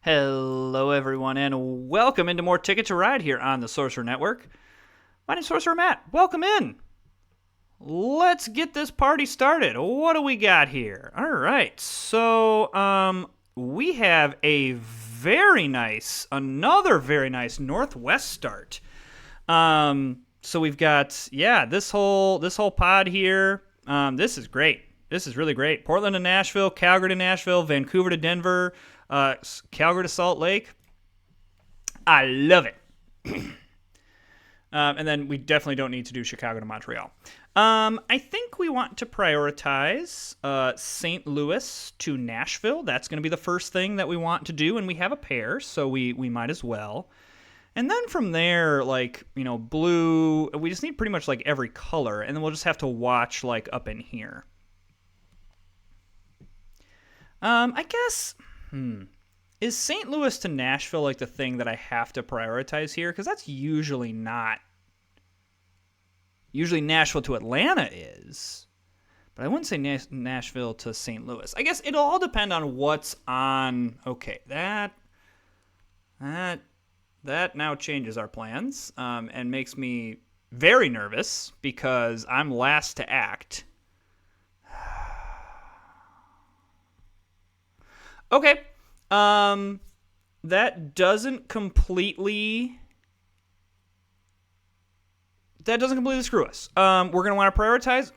Hello, everyone, and welcome into more Ticket to Ride here on the Sorcerer Network. My name's Sorcerer Matt. Welcome in. Let's get this party started. What do we got here? All right, so we have another very nice Northwest start. So we've got this whole pod here. This is great. This is really great. Portland to Nashville, Calgary to Nashville, Vancouver to Denver, Calgary to Salt Lake. I love it. And then we definitely don't need to do Chicago to Montreal. I think we want to prioritize St. Louis to Nashville. That's going to be the first thing that we want to do, and we have a pair, so we might as well. And then from there, blue, we just need pretty much like every color, and then we'll just have to watch like up in here. I guess, is St. Louis to Nashville like the thing that I have to prioritize here? Because that's usually not. Usually Nashville to Atlanta is. But I wouldn't say Nashville to St. Louis. I guess it'll all depend on what's on. Okay, that now changes our plans and makes me very nervous because I'm last to act. Okay. That doesn't completely screw us. We're going to want to prioritize.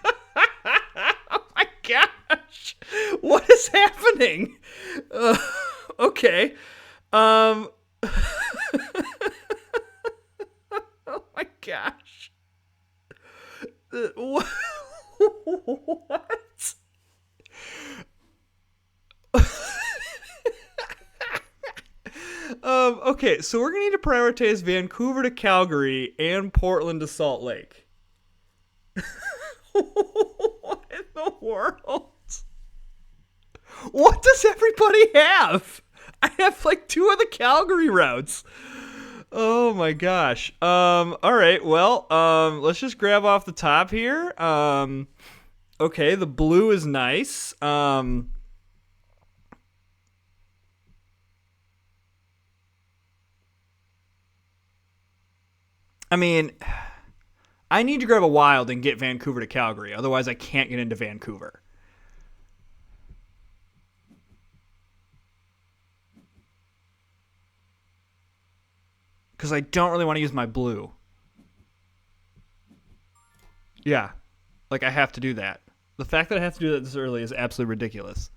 Oh my gosh. What is happening? Okay. Oh my gosh. What? Okay, so we're going to need to prioritize Vancouver to Calgary and Portland to Salt Lake. What in the world? What does everybody have? I have like 2 of the Calgary routes. Oh my gosh. All right, well, let's just grab off the top here. Okay, the blue is nice. I mean, I need to grab a wild and get Vancouver to Calgary. Otherwise, I can't get into Vancouver. Because I don't really want to use my blue. Yeah. Like, I have to do that. The fact that I have to do that this early is absolutely ridiculous.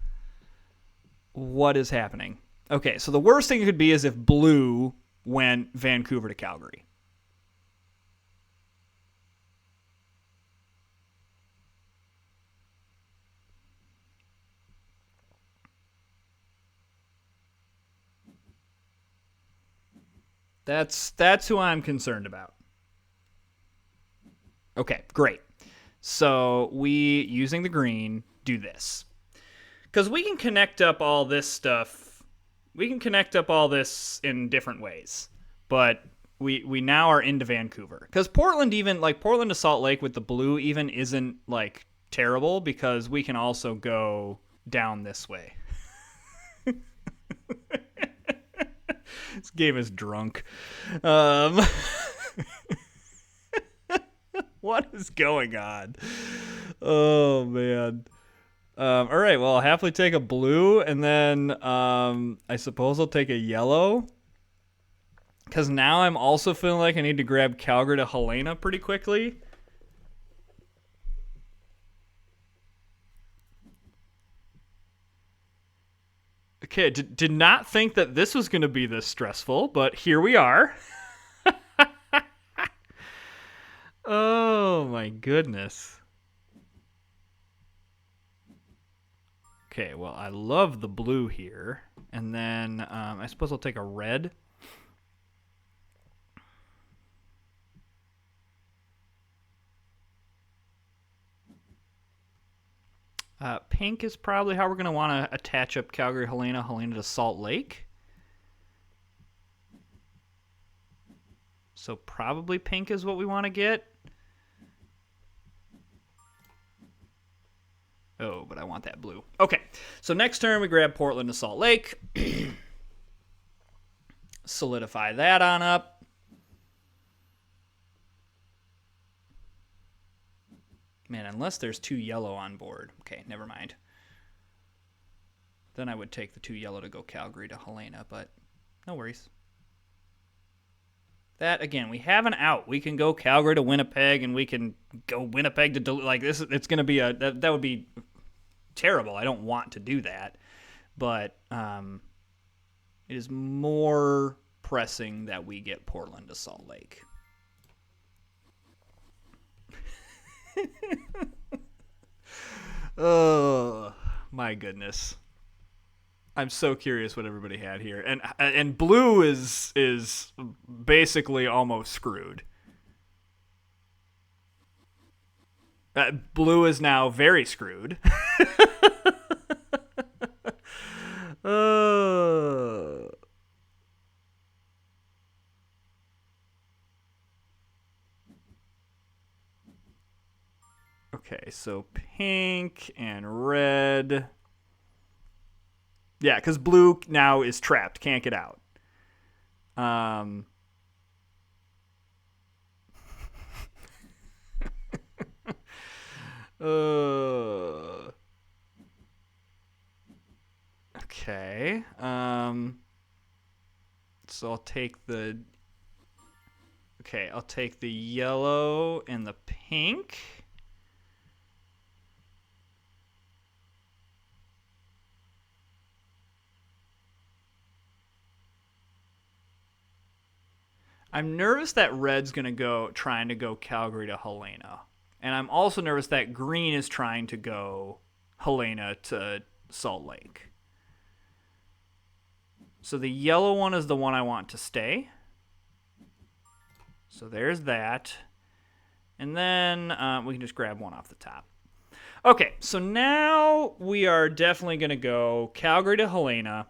What is happening? Okay, so the worst thing it could be is if blue went Vancouver to Calgary. That's who I'm concerned about. Okay, great. So we, using the green, do this. Because we can connect up all this stuff. We can connect up all this in different ways. But we now are into Vancouver. Because Portland to Salt Lake with the blue even isn't, like, terrible. Because we can also go down this way. This game is drunk. What is going on? Oh, man. All right, well, I'll happily take a blue, and then I suppose I'll take a yellow. Because now I'm also feeling like I need to grab Calgary to Helena pretty quickly. Okay, did not think that this was going to be this stressful, but here we are. Oh my goodness. Okay, well, I love the blue here. And then I suppose I'll take a red. Pink is probably how we're going to want to attach up Calgary, Helena to Salt Lake. So probably pink is what we want to get. Oh, but I want that blue. Okay. so next turn we grab Portland to Salt Lake. Solidify that on up. Man, unless there's 2 yellow on board. Okay, never mind. Then I would take the 2 yellow to go Calgary to Helena, but no worries. That, again, we have an out. We can go Calgary to Winnipeg, and we can go Winnipeg to Duluth. Like, this, it's going to be that would be terrible. I don't want to do that. But it is more pressing that we get Portland to Salt Lake. Oh, my goodness. I'm so curious what everybody had here. And blue is basically almost screwed. Blue is now very screwed. Okay, so pink and red. Yeah, because blue now is trapped. Can't get out. Okay. So I'll take the... Okay, I'll take the yellow and the pink. I'm nervous that red's going to trying to go Calgary to Helena. And I'm also nervous that green is trying to go Helena to Salt Lake. So the yellow one is the one I want to stay. So there's that. And then we can just grab one off the top. Okay, so now we are definitely going to go Calgary to Helena.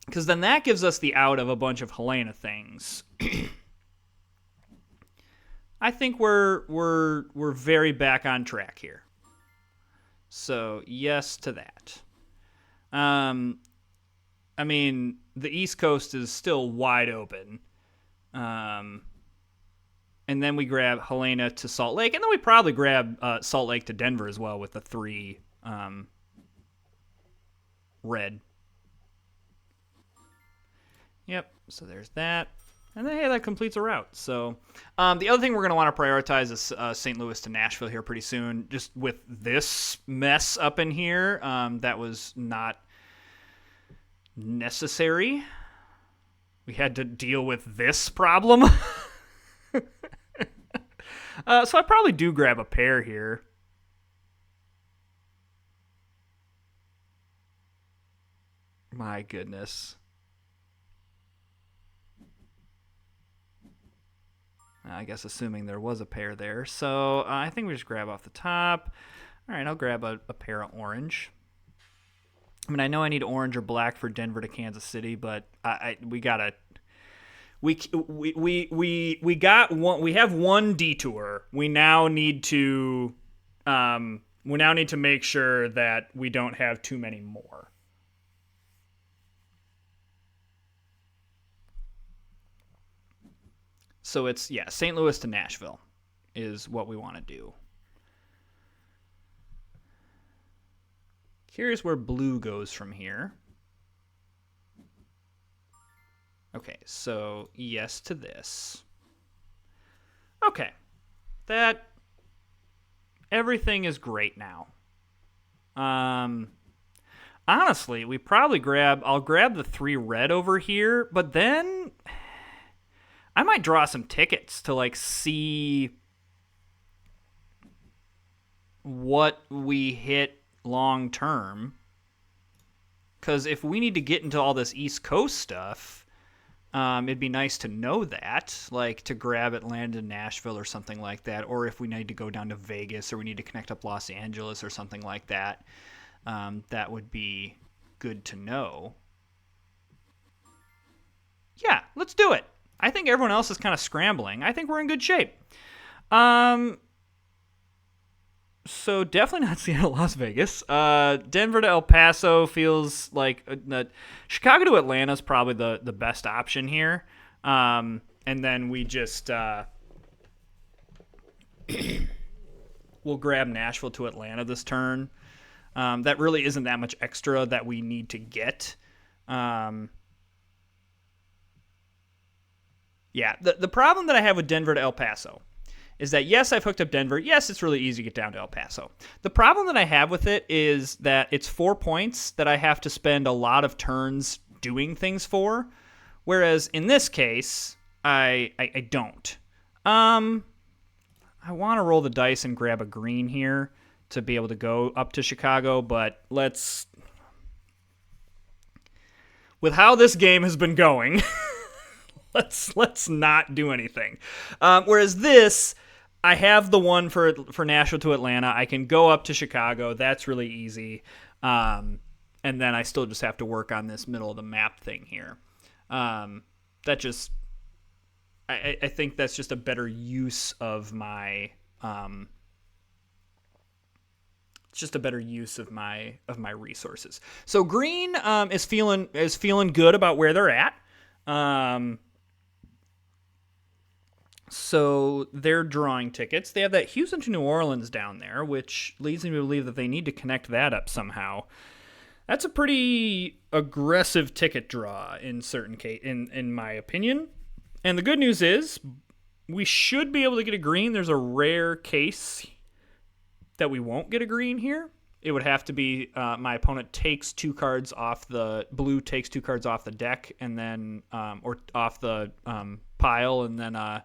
Because then that gives us the out of a bunch of Helena things. I think we're very back on track here. So yes to that. I mean, the East Coast is still wide open. And then we grab Helena to Salt Lake, and then we probably grab Salt Lake to Denver as well with the 3 red. Yep, so there's that. And then, hey, that completes a route. So the other thing we're going to want to prioritize is St. Louis to Nashville here pretty soon. Just with this mess up in here, that was not necessary. We had to deal with this problem. So I probably do grab a pair here. My goodness. I guess assuming there was a pair there. So I think we just grab off the top. All right, I'll grab a pair of orange. I mean, I know I need orange or black for Denver to Kansas City, but we gotta. We got one. We have one detour. We now need to. We now need to make sure that we don't have too many more. So it's, yeah, St. Louis to Nashville is what we want to do. Curious where blue goes from here. Okay, so yes to this. Okay. That, everything is great now. Honestly, we probably I'll grab the 3 red over here, but then I might draw some tickets to, like, see what we hit long term. Because if we need to get into all this East Coast stuff, it'd be nice to know that, like to grab Atlanta to Nashville or something like that. Or if we need to go down to Vegas or we need to connect up Los Angeles or something like that, that would be good to know. Yeah, let's do it. I think everyone else is kind of scrambling. I think we're in good shape. So definitely not Seattle, Las Vegas. Denver to El Paso feels like Chicago to Atlanta is probably the best option here. And then we just we'll grab Nashville to Atlanta this turn. That really isn't that much extra that we need to get. Um, yeah, the problem that I have with Denver to El Paso is that, yes, I've hooked up Denver. Yes, it's really easy to get down to El Paso. The problem that I have with it is that it's 4 points that I have to spend a lot of turns doing things for, whereas in this case, I don't. I want to roll the dice and grab a green here to be able to go up to Chicago, but with how this game has been going, let's not do anything. Whereas this, I have the one for Nashville to Atlanta. I can go up to Chicago. That's really easy. And then I still just have to work on this middle of the map thing here. That just, I think that's just a better use of my. It's just a better use of my resources. So green is feeling good about where they're at. So they're drawing tickets. They have that Houston to New Orleans down there, which leads me to believe that they need to connect that up somehow. That's a pretty aggressive ticket draw in certain case, in my opinion. And the good news is we should be able to get a green. There's a rare case that we won't get a green here. It would have to be my opponent takes 2 cards off the blue, takes 2 cards off the deck, and then or off the pile, and then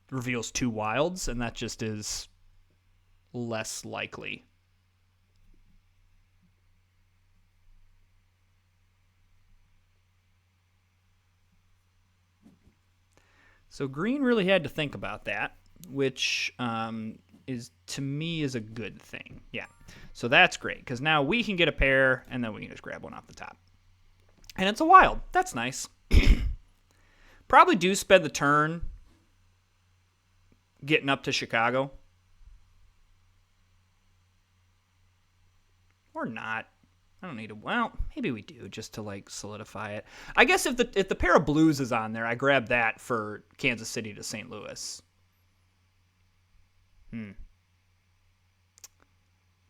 reveals 2 wilds, and that just is less likely. So green really had to think about that, which is, to me, is a good thing. Yeah. So that's great, because now we can get a pair, and then we can just grab one off the top. And it's a wild. That's nice. Probably do spend the turn getting up to Chicago. Or not. I don't need to. Well, maybe we do, just to like solidify it. I guess if the pair of blues is on there, I grab that for Kansas City to St. Louis.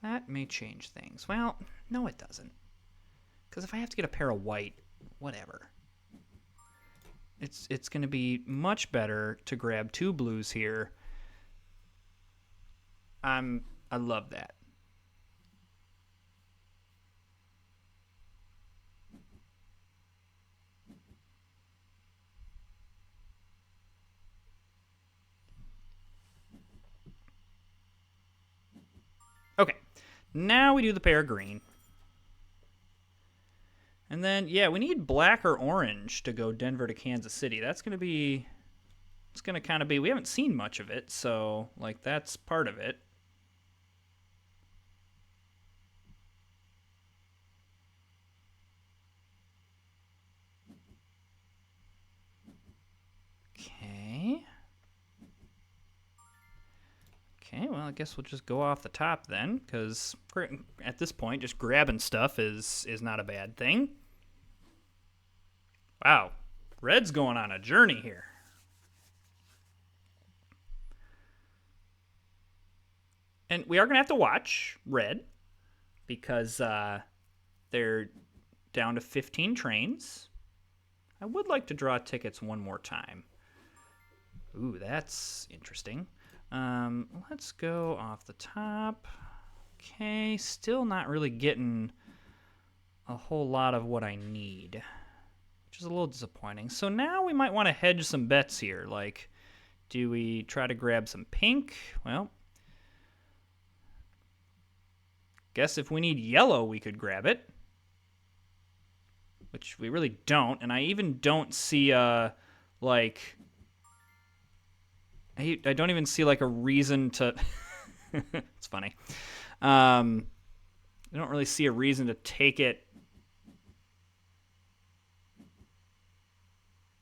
That may change things. Well, no, it doesn't. Because if I have to get a pair of white, whatever. It's going to be much better to grab 2 blues here. I love that. Okay, now we do the pair of green. And then, yeah, we need black or orange to go Denver to Kansas City. That's going to be, it's going to kind of be, we haven't seen much of it, so, like, that's part of it. Okay. Okay, well, I guess we'll just go off the top then, because at this point, just grabbing stuff is not a bad thing. Wow, Red's going on a journey here. And we are going to have to watch Red, because they're down to 15 trains. I would like to draw tickets one more time. Ooh, that's interesting. Let's go off the top. Okay, still not really getting a whole lot of what I need, which is a little disappointing. So now we might want to hedge some bets here. Like, do we try to grab some pink? Well, guess if we need yellow, we could grab it, which we really don't. And I even don't see like, I don't even see like a reason to. It's funny. I don't really see a reason to take it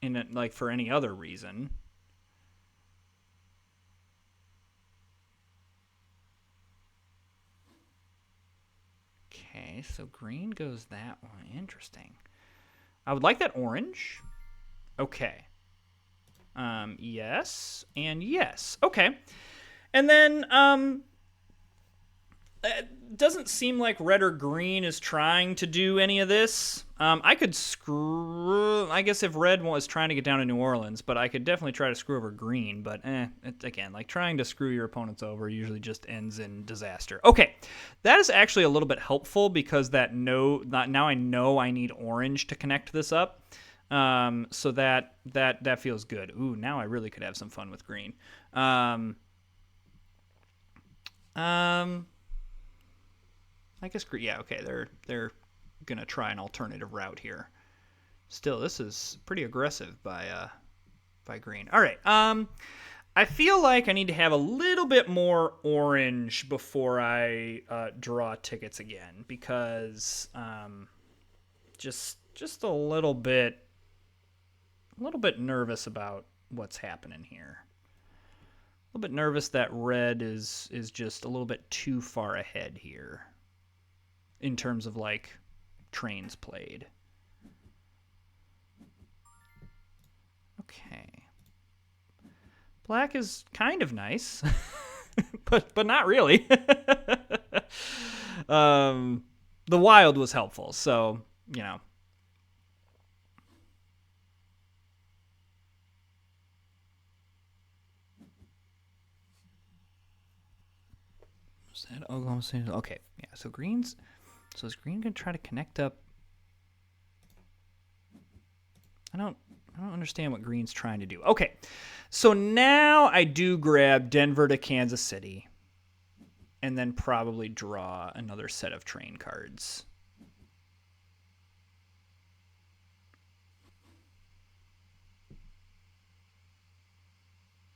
in it, like, for any other reason. Okay, so green goes that way. Interesting. I would like that orange. Okay. Yes, and yes. Okay. And then, it doesn't seem like red or green is trying to do any of this. I could screw. I guess if red was trying to get down to New Orleans, but I could definitely try to screw over green. But again, like trying to screw your opponents over usually just ends in disaster. Okay, that is actually a little bit helpful because now I know I need orange to connect this up. So that feels good. Ooh, now I really could have some fun with green. I guess yeah, okay. They're gonna try an alternative route here. Still, this is pretty aggressive by green. All right. I feel like I need to have a little bit more orange before I draw tickets again because just a little bit nervous about what's happening here. A little bit nervous that red is just a little bit too far ahead here in terms of like trains played. Okay. Black is kind of nice, but not really. The wild was helpful, so, you know. Oklahoma City. Okay, yeah. So green's. So is green gonna try to connect up? I don't understand what green's trying to do. Okay, so now I do grab Denver to Kansas City, and then probably draw another set of train cards.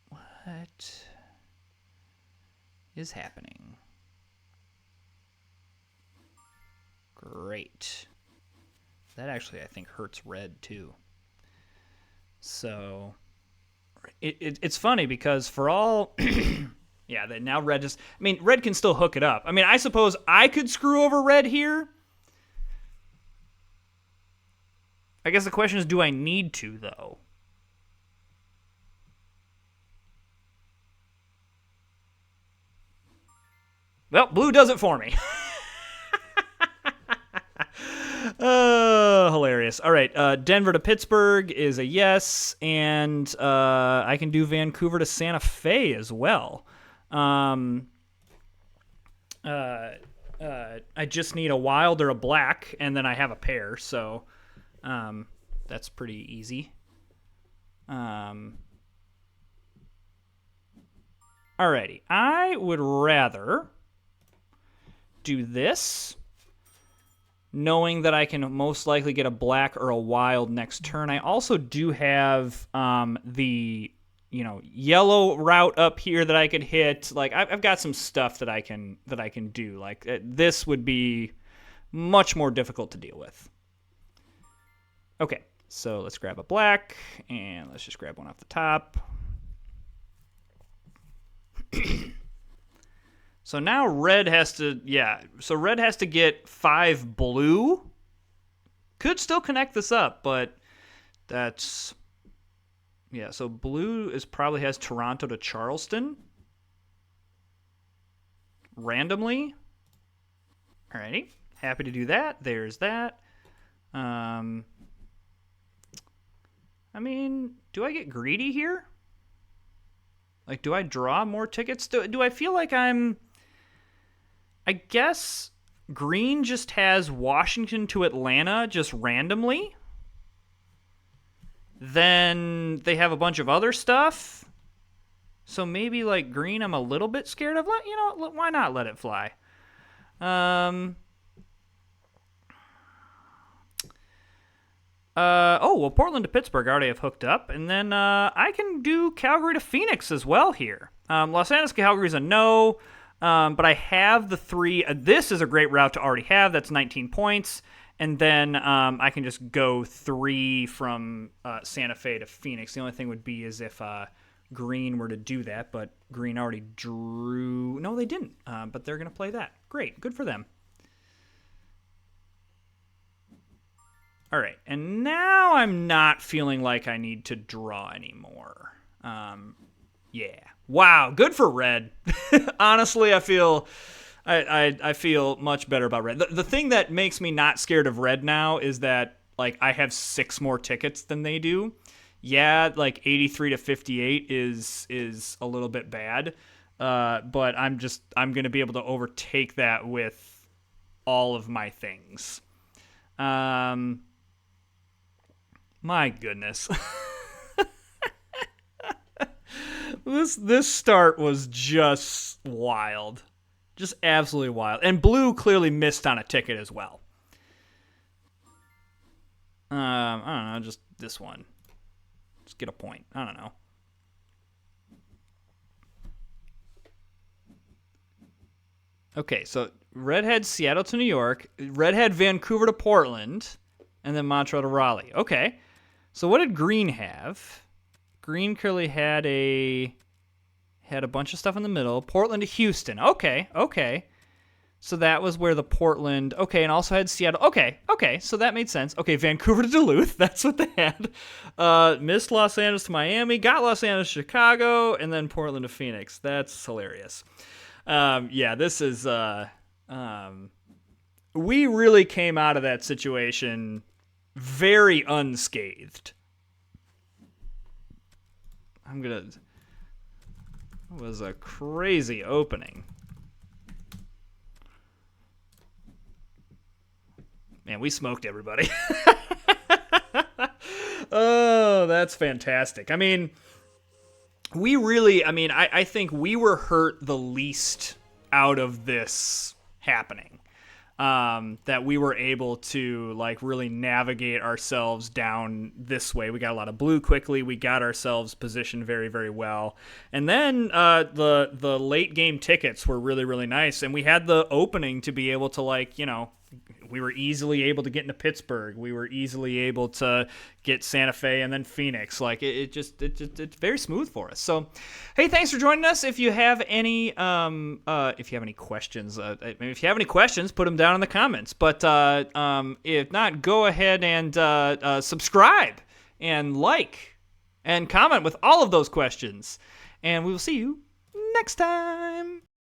What is happening? Great. That actually, I think, hurts red, too. So, it's funny because for all... yeah, that now red just... I mean, red can still hook it up. I mean, I suppose I could screw over red here. I guess the question is, do I need to, though? Well, blue does it for me. Hilarious. All right, Denver to Pittsburgh is a yes, and I can do Vancouver to Santa Fe as well. I just need a wild or a black, and then I have a pair, so that's pretty easy. Alrighty, I would rather do this, knowing that I can most likely get a black or a wild next turn. I also do have the yellow route up here that I could hit. Like I've got some stuff that I can do. Like this would be much more difficult to deal with. Okay, so let's grab a black and let's just grab one off the top. So now red has to, so red has to get 5 blue. Could still connect this up, but that's, so blue probably has Toronto to Charleston. Randomly. Alrighty, happy to do that. There's that. I mean, do I get greedy here? Like, do I draw more tickets? Do I feel like I guess green just has Washington to Atlanta just randomly. Then they have a bunch of other stuff. So maybe like green I'm a little bit scared of. Why not let it fly? Portland to Pittsburgh I already have hooked up. And then I can do Calgary to Phoenix as well here. Los Angeles, Calgary's a no. But I have the 3. This is a great route to already have. That's 19 points. And then I can just go 3 from Santa Fe to Phoenix. The only thing would be is if green were to do that. But green already drew. No, they didn't. But they're going to play that. Great. Good for them. All right, and now I'm not feeling like I need to draw anymore. Yeah. Wow, good for red. Honestly, I feel I feel much better about red. The thing that makes me not scared of red now is that like I have 6 more tickets than they do. Yeah, like 83 to 58 is a little bit bad. But I'm going to be able to overtake that with all of my things. My goodness. This start was just wild. Just absolutely wild. And blue clearly missed on a ticket as well. I don't know, just this one. Just get a point. I don't know. Okay, so red had Seattle to New York, red had Vancouver to Portland, and then Montreal to Raleigh. Okay. So what did green have? Green clearly had a bunch of stuff in the middle. Portland to Houston. Okay. So that was where the Portland. Okay, and also had Seattle. Okay. So that made sense. Okay, Vancouver to Duluth. That's what they had. Missed Los Angeles to Miami. Got Los Angeles to Chicago, and then Portland to Phoenix. That's hilarious. Yeah, this is. We really came out of that situation very unscathed. It was a crazy opening. Man, we smoked everybody. Oh, that's fantastic. I mean, I think we were hurt the least out of this happening. That we were able to like really navigate ourselves down this way. We got a lot of blue quickly. We got ourselves positioned very, very well. And then the late game tickets were really, really nice. And we had the opening to be able to like, we were easily able to get into Pittsburgh. We were easily able to get Santa Fe and then Phoenix. Like it's very smooth for us. So, hey, thanks for joining us. If you have any questions, if you have any questions, put them down in the comments. But if not, go ahead and subscribe and like and comment with all of those questions. And we will see you next time.